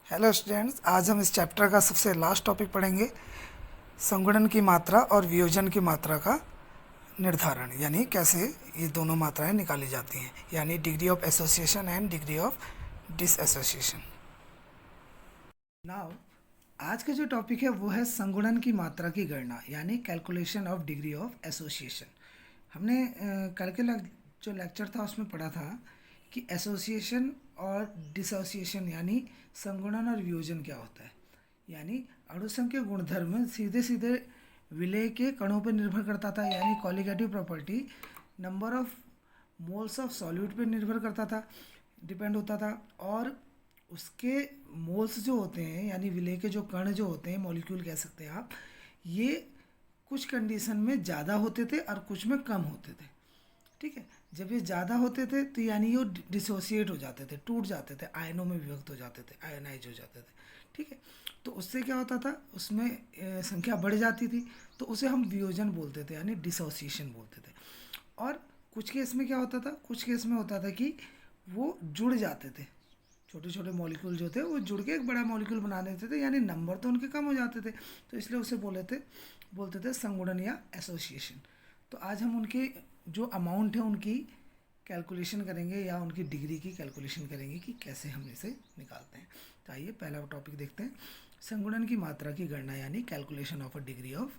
Hello students, आज हम इस चैप्टर का सबसे लास्ट टॉपिक पढ़ेंगे, संगुणन की मात्रा और वियोजन की मात्रा का निर्धारण, यानी कैसे ये दोनों मात्राएं निकाली जाती हैं, यानी degree of association and degree of dissociation. Now आज का जो टॉपिक है वो है संगुणन की मात्रा की गणना, यानी calculation of degree of association. हमने कल के जो लेक्चर था उसमें पढ़ा था कि एसोसिएशन और डिसोसिएशन यानी संगुणन और वियोजन क्या होता है। यानी अणुसंघ के गुणधर्म सीधे सीधे विलेय के कणों पर निर्भर करता था, यानी colligative property number of moles of solute पे निर्भर करता था, डिपेंड होता था। और उसके मोल्स जो होते हैं, यानी विलेय के जो कण जो होते हैं, मॉलिक्यूल कह सकते हैं आप, ये कुछ कंडीशन में ज़्यादा होते थे और कुछ में कम होते थे। ठीक है, जब ये ज़्यादा होते थे तो यानी ये डिसोसिएट हो जाते थे, टूट जाते थे, आयनों में विभक्त हो जाते थे, आयनाइज हो जाते थे। ठीक है, तो उससे क्या होता था, उसमें संख्या बढ़ जाती थी, तो उसे हम वियोजन बोलते थे, यानी डिसोसिएशन बोलते थे। और कुछ केस में क्या होता था, कुछ केस में होता था कि वो जुड़ जाते थे, छोटे छोटे मॉलिक्यूल जो थे वो जुड़ के एक बड़ा मॉलिक्यूल बना देते थे, यानी नंबर तो उनके कम हो जाते थे, तो इसलिए उसे बोलते थे संगुणन या एसोसिएशन। तो आज हम उनके जो अमाउंट है उनकी कैलकुलेशन करेंगे, या उनकी डिग्री की कैलकुलेशन करेंगे कि कैसे हम इसे निकालते हैं। तो आइए पहला टॉपिक देखते हैं, संगुणन की मात्रा की गणना, यानी calculation of a degree of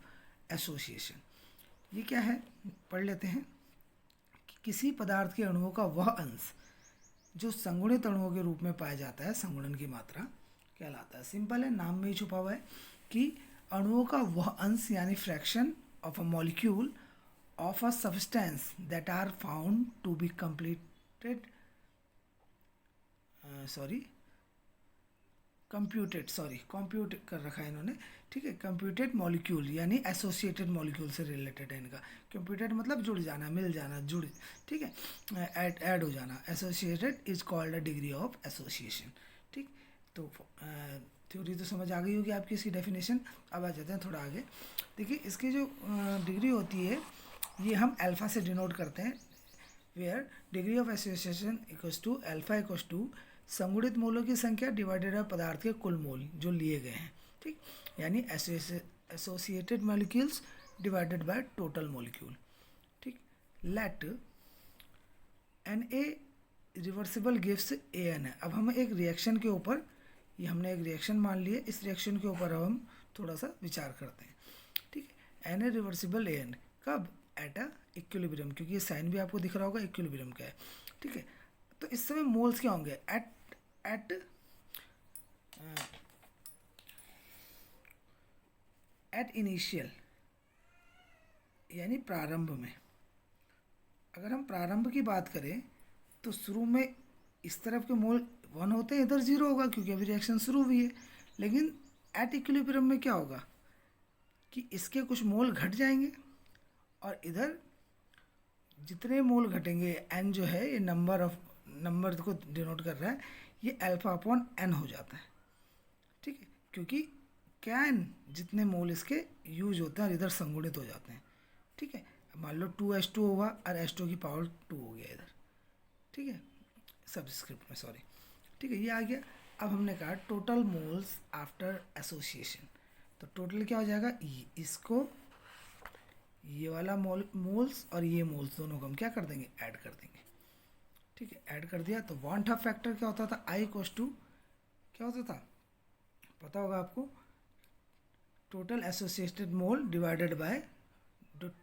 association. ये क्या है, पढ़ लेते हैं कि किसी पदार्थ के अणुओं का वह अंश जो संगुणित अणुओं के रूप में पाया जाता है, संगुणन की मात्रा कहलाता है। सिंपल है, नाम में ही छुपा हुआ है कि अणुओं का वह अंश यानी fraction of a molecule of a substance that are found to be completed compute कर रखा है इन्होंने। ठीक है, कंप्यूटेड मॉलिक्यूल यानी एसोसिएटेड मॉलिक्यूल से रिलेटेड है इनका। कंप्यूटेड मतलब जुड़ जाना, मिल जाना, जुड़, ठीक है, ऐड हो जाना। Associated is called a degree of association. ठीक, तो थ्योरी तो समझ आ गई होगी आपकी, इसकी डेफिनेशन। अब आ जाते हैं थोड़ा आगे। देखिए, इसकी जो डिग्री होती है ये हम अल्फ़ा से डिनोट करते हैं, where degree of association equals to alpha equals to संगुणित मोलों की संख्या डिवाइडेड बाय पदार्थ के कुल मोल जो लिए गए हैं। ठीक, यानी associated molecules divided by total molecule. ठीक, let N A reversible gives A N है। अब हम एक रिएक्शन के ऊपर, ये हमने एक रिएक्शन मान लिया, इस रिएक्शन के ऊपर अब हम थोड़ा सा विचार करते हैं। ठीक है, N A reversible A N कब, एट अ इक्विलिब्रियम, क्योंकि ये साइन भी आपको दिख रहा होगा इक्विलिब्रियम का है। ठीक है, तो इस समय मोल्स क्या होंगे, एट इनिशियल यानी प्रारंभ में। अगर हम प्रारंभ की बात करें तो शुरू में इस तरफ के मोल 1 होते हैं, इधर 0 होगा क्योंकि अभी रिएक्शन शुरू हुई है। लेकिन एट इक्विलिब्रियम में क्या होगा कि इसके कुछ मोल घट जाएंगे, और इधर जितने मोल घटेंगे, एन जो है ये नंबर को डिनोट कर रहा है, ये अल्फा अपॉन एन हो जाता है। ठीक है, क्योंकि कैन जितने मोल इसके यूज होते हैं और इधर संगुणित हो जाते हैं। ठीक है, मान लो 2H2 होगा और H2 की पावर 2 हो गया इधर। ठीक है, सबस्क्रिप्ट में, सॉरी। ठीक है, ये आ गया। अब हमने कहा टोटल मोल्स आफ्टर एसोसिएशन, तो टोटल क्या हो जाएगा, इसको ये वाला मोल्स और ये मोल्स दोनों को हम क्या कर देंगे, ऐड कर देंगे। ठीक है, ऐड कर दिया तो वांट हाफ फैक्टर क्या होता था, आई इक्वल्स टू क्या होता था, पता होगा आपको, total associated mole divided by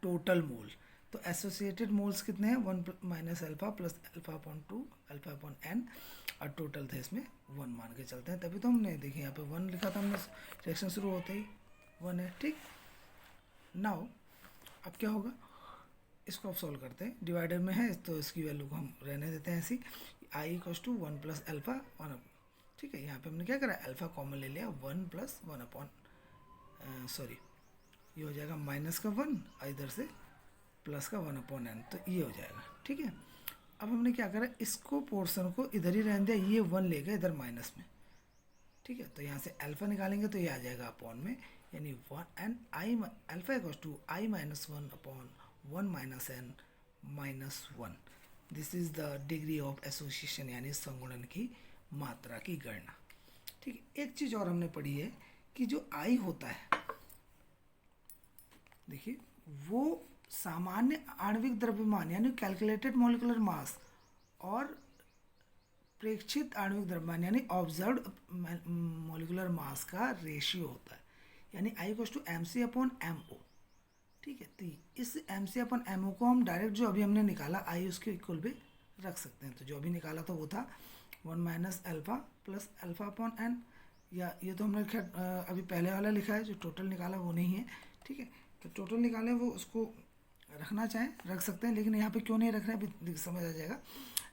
total mole. तो एसोसिएटेड मोल्स कितने हैं, 1 minus alpha plus alpha upon 2 alpha upon N, और टोटल थे इसमें 1 मान के चलते हैं, तभी तो हमने देखिए यहाँ पे 1 लिखा था हमने, रिएक्शन शुरू होते ही 1 है। ठीक, नाउ अब क्या होगा, इसको अब सॉल्व करते हैं, डिवाइडर में है तो इसकी वैल्यू को हम रहने देते हैं ऐसी, आई इक्वल्स टू 1 प्लस अल्फा 1। ठीक है, यहाँ पे हमने क्या करा, अल्फा कॉमन ले लिया, 1 प्लस 1 अपॉन, सॉरी, ये हो जाएगा माइनस का 1 और इधर से प्लस का 1 अपॉन एन, तो ये हो जाएगा। ठीक है, अब हमने क्या करा, इसको पोर्शन को इधर ही रहने दिया, ये 1 ले गए इधर माइनस में। ठीक है, तो यहाँ से अल्फा निकालेंगे तो ये आ जाएगा अपॉन में, यानी 1 N i alpha equals to i minus 1 upon 1 minus N minus 1। This is the degree of association, यानी संगुणन की मात्रा की गणना। ठीक है, एक चीज़ और हमने पढ़ी है कि जो आई होता है, देखिए, वो सामान्य आणविक द्रव्यमान यानी कैलकुलेटेड मॉलिक्यूलर मास और प्रेक्षित आणविक द्रव्यमान यानी ऑब्जर्व्ड मॉलिक्यूलर मास का रेशियो होता है, यानी I equals to M C upon M O. ठीक है, तो इस M C upon M O को हम डायरेक्ट जो अभी हमने निकाला आई उसके इक्वल पे रख सकते हैं। तो जो अभी निकाला था वो था 1 minus alpha plus alpha upon N, या ये तो हमने खैर अभी पहले वाला लिखा है, जो टोटल निकाला वो नहीं है। ठीक है, तो टोटल निकाले वो उसको रखना चाहें रख सकते हैं, लेकिन यहाँ पे क्यों नहीं रख रहे हैं अभी समझ आ जाएगा।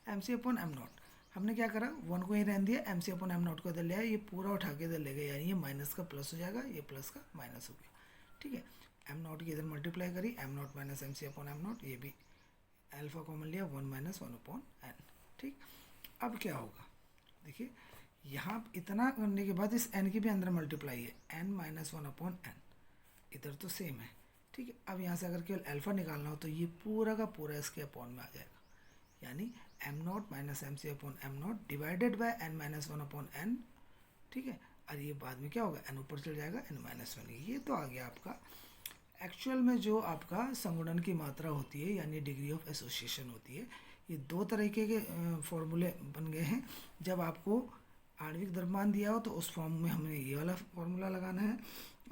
M C upon M naught हमने क्या करा, 1 को ही रहने दिया, M C upon M naught को इधर ले आया, ये पूरा उठा के इधर ले गया, यानी ये माइनस का प्लस हो जाएगा, ये प्लस का माइनस हो गया। ठीक है, एम नॉट की इधर मल्टीप्लाई करी, M naught minus M C upon M naught, ये भी अल्फा कॉमन लिया, 1 माइनस 1 अपॉन एन। ठीक, अब क्या होगा, देखिए यहाँ इतना करने के बाद इस एन की भी अंदर मल्टीप्लाई है, एन माइनस 1 अपॉन एन, इधर तो सेम है। ठीक है, अब यहाँ से अगर केवल अल्फ़ा निकालना हो तो ये पूरा का पूरा इसके अपॉन में आ जाएगा, यानी M naught minus M C upon M naught divided by N minus 1 upon N. ठीक है, और ये बाद में क्या होगा, एन ऊपर चल जाएगा, एन माइनस 1। ये तो आ गया आपका एक्चुअल में जो आपका संगुणन की मात्रा होती है, यानी डिग्री ऑफ एसोसिएशन होती है। ये दो तरीके के फॉर्मूले बन गए हैं। जब आपको आणविक द्रव्यमान दिया हो तो उस फॉर्म में हमने ये वाला फॉर्मूला लगाना है,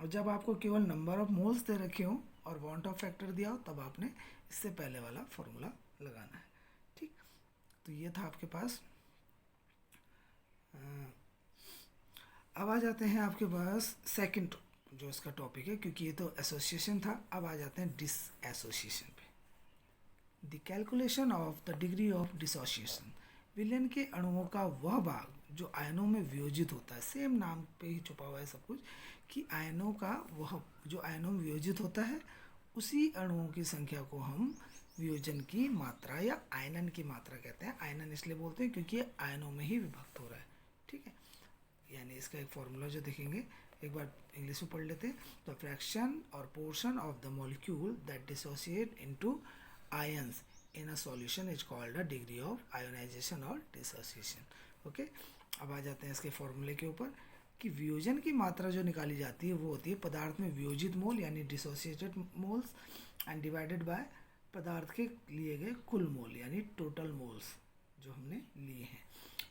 और जब आपको केवल नंबर ऑफ मोल्स दे रखे हो और वांट ऑफ फैक्टर दिया हो तब आपने इससे पहले वाला फॉर्मूला लगाना है। ठीक, तो ये था आपके पास। अब आ जाते हैं आपके पास सेकंड जो इसका टॉपिक है, क्योंकि ये तो एसोसिएशन था। अब आ जाते हैं डिस एसोसिएशन पे। The calculation of the degree of dissociation, विलयन के अणुओं का वह भाग जो आयनों में वियोजित होता है। सेम नाम पे ही छुपा हुआ है सब कुछ, कि आयनों का वह जो आयनों में वियोजित होता है उसी अणुओं की संख्या को हम वियोजन की मात्रा या आयनन की मात्रा कहते हैं। आयनन इसलिए बोलते हैं क्योंकि ये आयनों में ही विभक्त हो रहा है। ठीक है, यानी इसका एक फॉर्मूला जो देखेंगे, एक बार इंग्लिश में पढ़ लेते हैं। द फ्रैक्शन और portion of the molecule that dissociate into ions in a solution is called a degree of ionization और डिसोसिएशन। ओके, अब आ जाते हैं इसके फॉर्मूले के ऊपर कि वियोजन की मात्रा जो निकाली जाती है वो होती है पदार्थ में वियोजित मोल यानी dissociated moles and divided by पदार्थ के लिए गए कुल मोल यानी टोटल मोल्स जो हमने लिए हैं।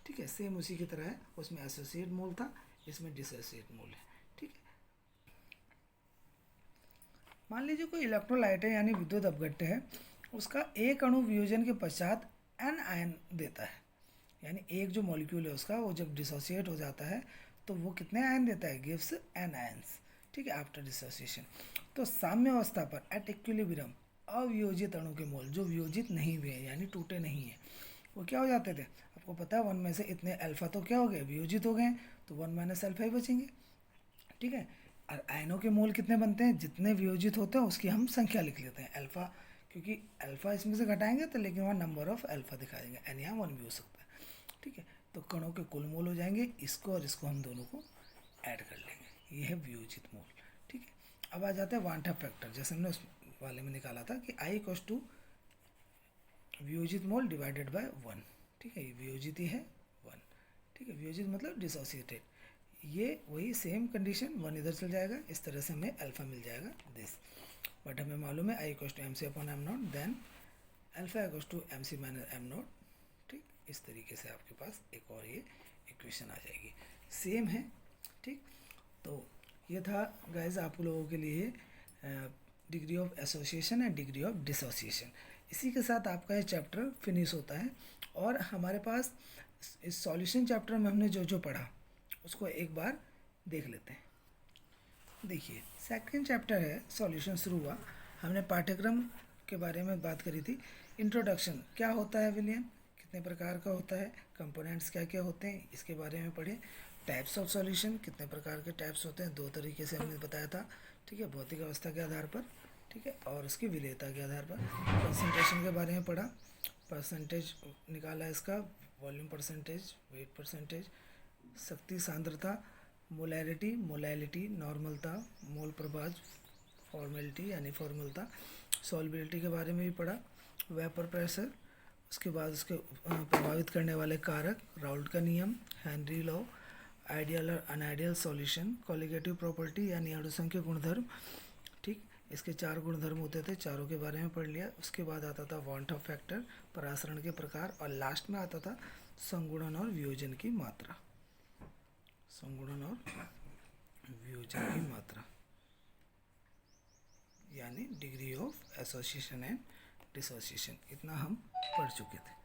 ठीक है, सेम उसी की तरह है, उसमें एसोसिएट मोल था, इसमें डिसोसिएट मोल है। ठीक है, मान लीजिए कोई इलेक्ट्रोलाइट है यानी विद्युत अपघट्य है, उसका एक अणु वियोजन के पश्चात एन आयन देता है, यानी एक जो मॉलिक्यूल है उसका वो जब डिसोसिएट हो जाता है तो वो कितने आयन देता है, गिव्स एन आयंस। ठीक है, आफ्टर डिसोसिएशन। तो साम्य अवस्था पर एट इक्विलिब्रियम अवियोजित अणु के मोल जो वियोजित नहीं हुए यानी टूटे नहीं हैं वो क्या हो जाते थे, आपको पता है 1 में से इतने अल्फा तो क्या हो गए, वियोजित हो गए, तो 1 माइनस अल्फा ही बचेंगे। ठीक है, और आयनों के मोल कितने बनते हैं, जितने वियोजित होते हैं उसकी हम संख्या लिख लेते हैं अल्फा, क्योंकि अल्फा इसमें से घटाएंगे तो लेकिन वहाँ नंबर ऑफ अल्फा दिखा देंगे, एन यहाँ 1 भी हो सकता है। ठीक है, तो कणों के कुल मोल हो जाएंगे, इसको और इसको हम दोनों को ऐड कर लेंगे, ये है वियोजित मोल। ठीक है, अब आ जाता है वांट ऑफ फैक्टर, जैसे हमने उस वाले में निकाला था कि आई इक्वल्स टू वियोजित मोल डिवाइडेड बाय 1। ठीक है, ये वियोजित ही है 1। ठीक है, वियोजित मतलब डिसोसिएटेड, ये वही सेम कंडीशन, 1 इधर चल जाएगा, इस तरह से हमें अल्फा मिल जाएगा दिस। बट हमें मालूम है I equals to M C upon M not, then alpha equals to M C minus M not. ठीक, इस तरीके से आपके पास एक और ये इक्वेशन आ जाएगी, सेम है। ठीक, तो ये था गाइस आप लोगों के लिए degree of association and degree of dissociation. इसी के साथ आपका ये चैप्टर फिनिश होता है, और हमारे पास इस सॉल्यूशन चैप्टर में हमने जो जो पढ़ा उसको एक बार देख लेते हैं। देखिए, सेकंड चैप्टर है सॉल्यूशन शुरू हुआ, हमने पाठ्यक्रम के बारे में बात करी थी। इंट्रोडक्शन, क्या होता है विलयन, कितने प्रकार का होता है, कंपोनेंट्स क्या क्या होते हैं, इसके बारे में पढ़े। टाइप्स ऑफ सॉल्यूशन, कितने प्रकार के टाइप्स होते हैं, 2 तरीके से हमने बताया था। ठीक है, भौतिक अवस्था के आधार पर, ठीक है, और उसकी विलेयता के आधार पर। कंसंट्रेशन के बारे में पढ़ा, परसेंटेज निकाला इसका, वॉल्यूम परसेंटेज, वेट परसेंटेज, शक्ति सांद्रता, मोलैरिटी, मोलैलिटी, नॉर्मलता, मोल प्रभाज, फॉर्मेलिटी यानी फॉर्मलता, सॉल्युबिलिटी के बारे में भी पढ़ा, वेपर प्रेशर, उसके बाद उसके प्रभावित करने वाले कारक, राउल्ट का नियम, हेनरी लॉ, आइडियल और अनआइडियल सॉल्यूशन, कॉलिगेटिव प्रॉपर्टी यानी अणुसंख्य गुणधर्म, ठीक। इसके 4 गुणधर्म होते थे, चारों के बारे में पढ़ लिया। उसके बाद आता था वांट ऑफ फैक्टर, परासरण के प्रकार, और लास्ट में आता था संगुणन और वियोजन की मात्रा। संगुणन और वियोजन की मात्रा यानी degree of association and dissociation, इतना हम पढ़ चुके थे।